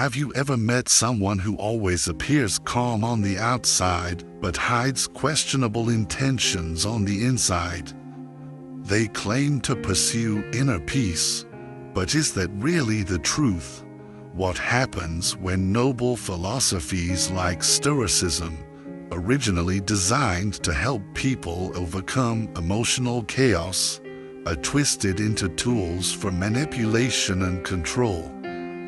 Have you ever met someone who always appears calm on the outside but hides questionable intentions on the inside? They claim to pursue inner peace, but is that really the truth? What happens when noble philosophies like Stoicism, originally designed to help people overcome emotional chaos, are twisted into tools for manipulation and control?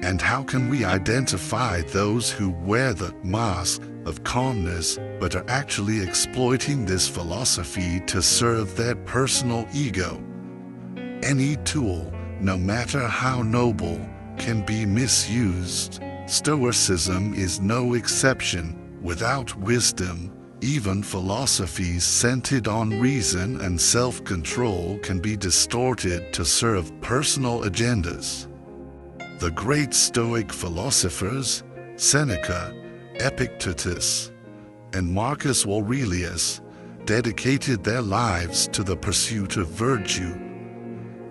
And how can we identify those who wear the mask of calmness but are actually exploiting this philosophy to serve their personal ego? Any tool, no matter how noble, can be misused. Stoicism is no exception. Without wisdom, even philosophies centered on reason and self-control can be distorted to serve personal agendas. The great Stoic philosophers, Seneca, Epictetus, and Marcus Aurelius, dedicated their lives to the pursuit of virtue,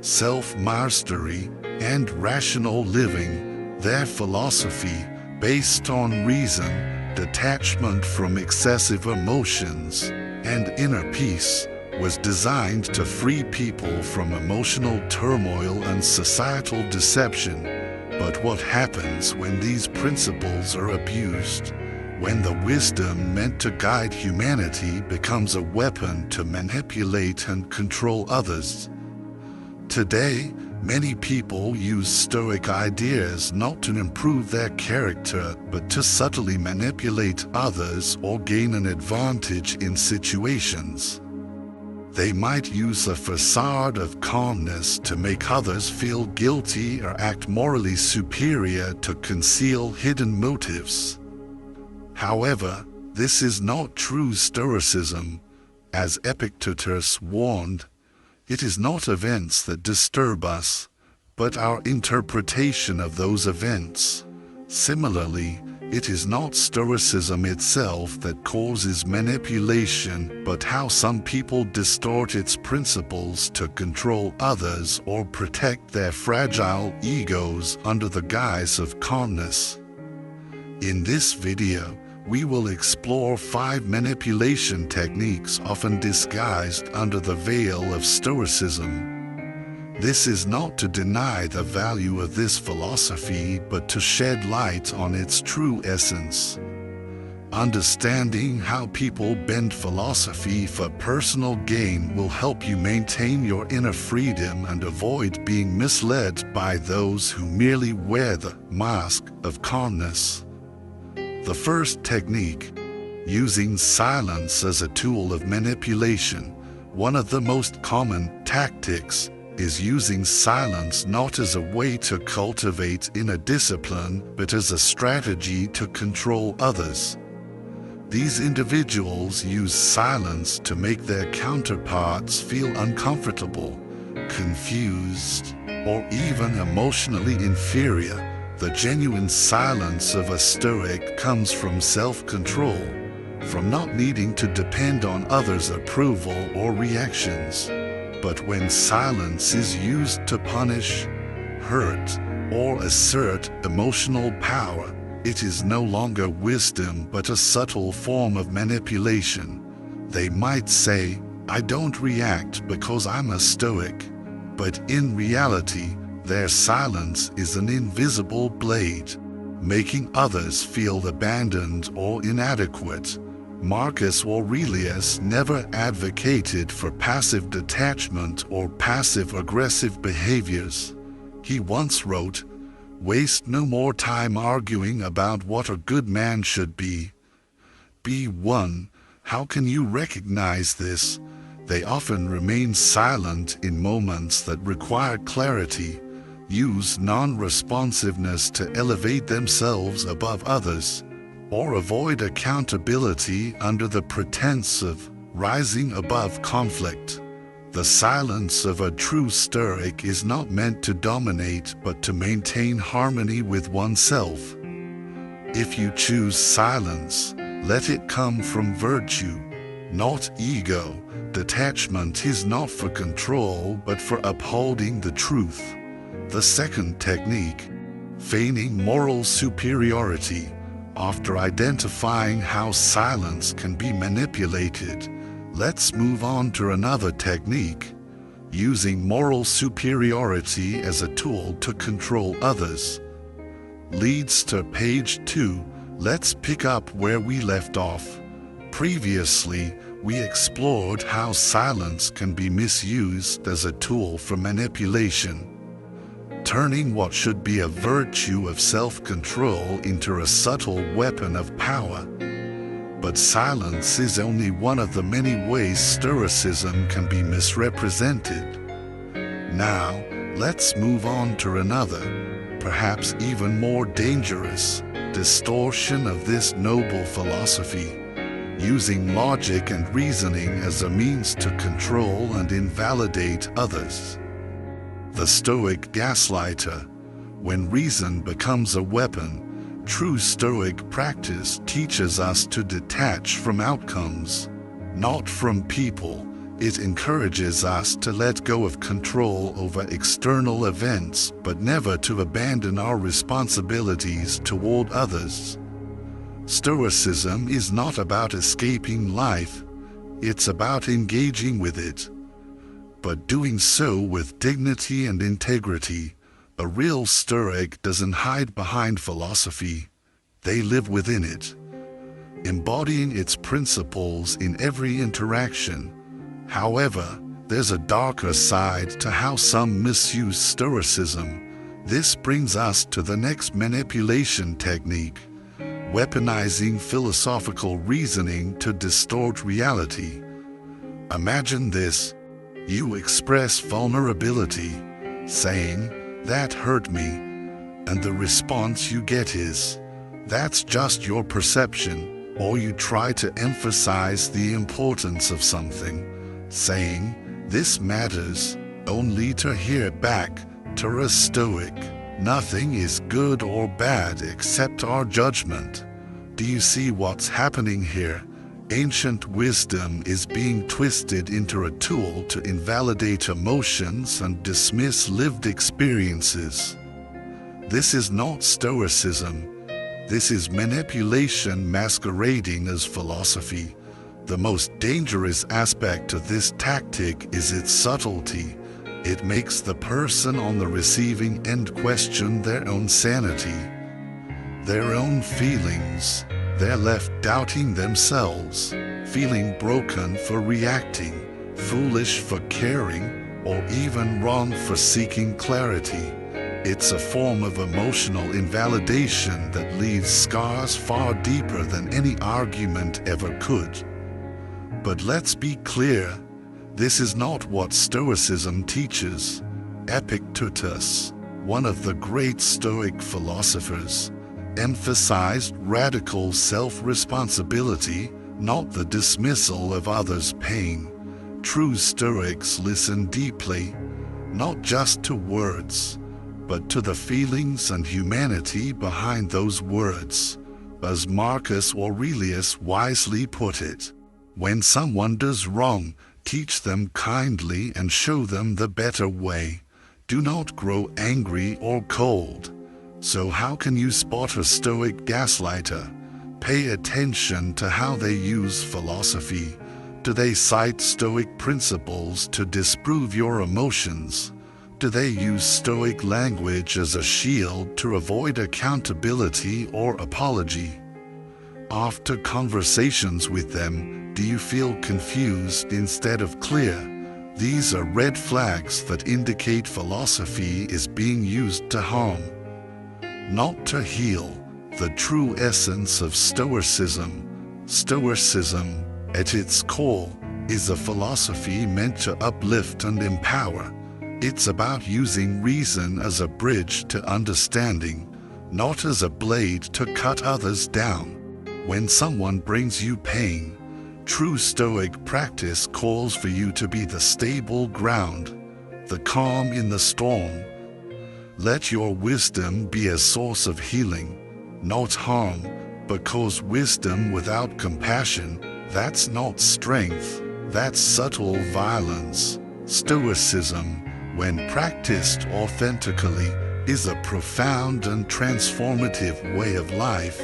self-mastery, and rational living. Their philosophy, based on reason, detachment from excessive emotions, and inner peace, was designed to free people from emotional turmoil and societal deception. But what happens when these principles are abused? When the wisdom meant to guide humanity becomes a weapon to manipulate and control others? Today, many people use Stoic ideas not to improve their character, but to subtly manipulate others or gain an advantage in situations. They might use a facade of calmness to make others feel guilty or act morally superior to conceal hidden motives. However, this is not true Stoicism. As Epictetus warned, it is not events that disturb us, but our interpretation of those events. Similarly, it is not Stoicism itself that causes manipulation, but how some people distort its principles to control others or protect their fragile egos under the guise of calmness. In this video, we will explore 5 manipulation techniques often disguised under the veil of Stoicism. This is not to deny the value of this philosophy, but to shed light on its true essence. Understanding how people bend philosophy for personal gain will help you maintain your inner freedom and avoid being misled by those who merely wear the mask of calmness. The first technique, using silence as a tool of manipulation. One of the most common tactics is using silence not as a way to cultivate inner discipline, but as a strategy to control others. These individuals use silence to make their counterparts feel uncomfortable, confused, or even emotionally inferior. The genuine silence of a Stoic comes from self-control, from not needing to depend on others' approval or reactions. But when silence is used to punish, hurt, or assert emotional power, it is no longer wisdom but a subtle form of manipulation. They might say, "I don't react because I'm a Stoic," but in reality, their silence is an invisible blade, making others feel abandoned or inadequate. Marcus Aurelius never advocated for passive detachment or passive-aggressive behaviors. He once wrote, "Waste no more time arguing about what a good man should be. Be one." How can you recognize this? They often remain silent in moments that require clarity, use non-responsiveness to elevate themselves above others, or avoid accountability under the pretense of rising above conflict. The silence of a true Stoic is not meant to dominate but to maintain harmony with oneself. If you choose silence, let it come from virtue, not ego. Detachment is not for control but for upholding the truth. The second technique, Feigning moral superiority. After identifying how silence can be manipulated, let's move on to another technique, using moral superiority as a tool to control others. Leads to page 2. Let's pick up where we left off. Previously, we explored how silence can be misused as a tool for manipulation, turning what should be a virtue of self-control into a subtle weapon of power. But silence is only one of the many ways Stoicism can be misrepresented. Now, let's move on to another, perhaps even more dangerous, distortion of this noble philosophy, using logic and reasoning as a means to control and invalidate others. The Stoic gaslighter. When reason becomes a weapon, true Stoic practice teaches us to detach from outcomes, not from people. It encourages us to let go of control over external events, but never to abandon our responsibilities toward others. Stoicism is not about escaping life, it's about engaging with it, but doing so with dignity and integrity. A real Stoic doesn't hide behind philosophy, they live within it, embodying its principles in every interaction. However, there's a darker side to how some misuse Stoicism. This brings us to the next manipulation technique, weaponizing philosophical reasoning to distort reality. Imagine this. You express vulnerability, saying, "That hurt me," and the response you get is, "That's just your perception," or you try to emphasize the importance of something, saying, "This matters," only to hear back, to a Stoic, "Nothing is good or bad except our judgment." Do you see what's happening here? Ancient wisdom is being twisted into a tool to invalidate emotions and dismiss lived experiences. This is not Stoicism. This is manipulation masquerading as philosophy. The most dangerous aspect of this tactic is its subtlety. It makes the person on the receiving end question their own sanity, their own feelings. They're left doubting themselves, feeling broken for reacting, foolish for caring, or even wrong for seeking clarity. It's a form of emotional invalidation that leaves scars far deeper than any argument ever could. But let's be clear, this is not what Stoicism teaches. Epictetus, one of the great Stoic philosophers, emphasized radical self-responsibility, not the dismissal of others' pain. True Stoics listen deeply, not just to words, but to the feelings and humanity behind those words. As Marcus Aurelius wisely put it, when someone does wrong, teach them kindly and show them the better way. Do not grow angry or cold. So how can you spot a Stoic gaslighter? Pay attention to how they use philosophy. Do they cite Stoic principles to disprove your emotions? Do they use Stoic language as a shield to avoid accountability or apology? After conversations with them, do you feel confused instead of clear? These are red flags that indicate philosophy is being used to harm, not to heal. The true essence of Stoicism. Stoicism, at its core, is a philosophy meant to uplift and empower. It's about using reason as a bridge to understanding, not as a blade to cut others down. When someone brings you pain, true Stoic practice calls for you to be the stable ground, the calm in the storm. Let your wisdom be a source of healing, not harm, because wisdom without compassion, that's not strength, that's subtle violence. Stoicism, when practiced authentically, is a profound and transformative way of life,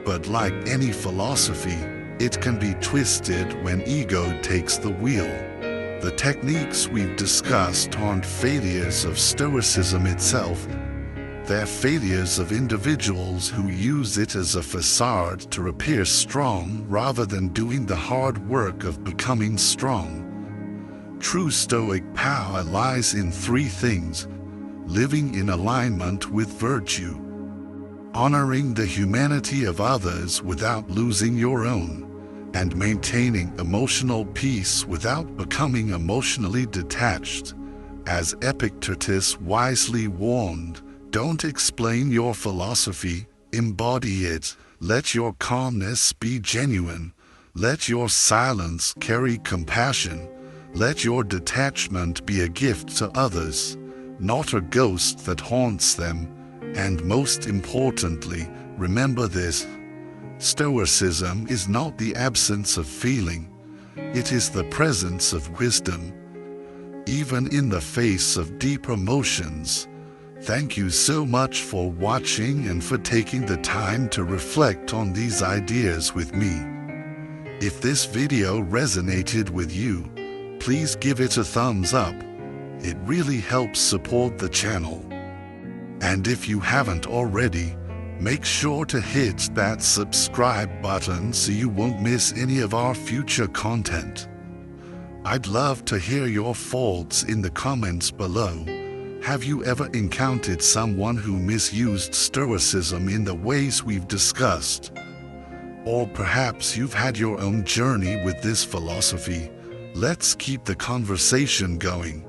but like any philosophy, it can be twisted when ego takes the wheel. The techniques we've discussed aren't failures of Stoicism itself. They're failures of individuals who use it as a facade to appear strong rather than doing the hard work of becoming strong. True Stoic power lies in three things: living in alignment with virtue, honoring the humanity of others without losing your own, and maintaining emotional peace without becoming emotionally detached. As Epictetus wisely warned, don't explain your philosophy, embody it. Let your calmness be genuine. Let your silence carry compassion. Let your detachment be a gift to others, not a ghost that haunts them. And most importantly, remember this: Stoicism is not the absence of feeling. It is the presence of wisdom, even in the face of deep emotions. Thank you so much for watching and for taking the time to reflect on these ideas with me. If this video resonated with you, please give it a thumbs up. It really helps support the channel. And if you haven't already, make sure to hit that subscribe button so you won't miss any of our future content. I'd love to hear your thoughts in the comments below. Have you ever encountered someone who misused Stoicism in the ways we've discussed? Or perhaps you've had your own journey with this philosophy. Let's keep the conversation going.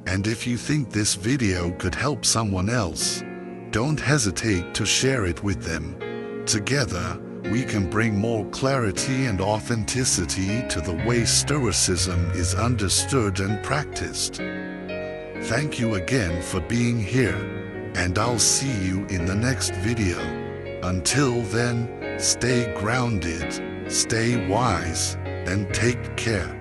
And if you think this video could help someone else, don't hesitate to share it with them. Together, we can bring more clarity and authenticity to the way Stoicism is understood and practiced. Thank you again for being here, and I'll see you in the next video. Until then, stay grounded, stay wise, and take care.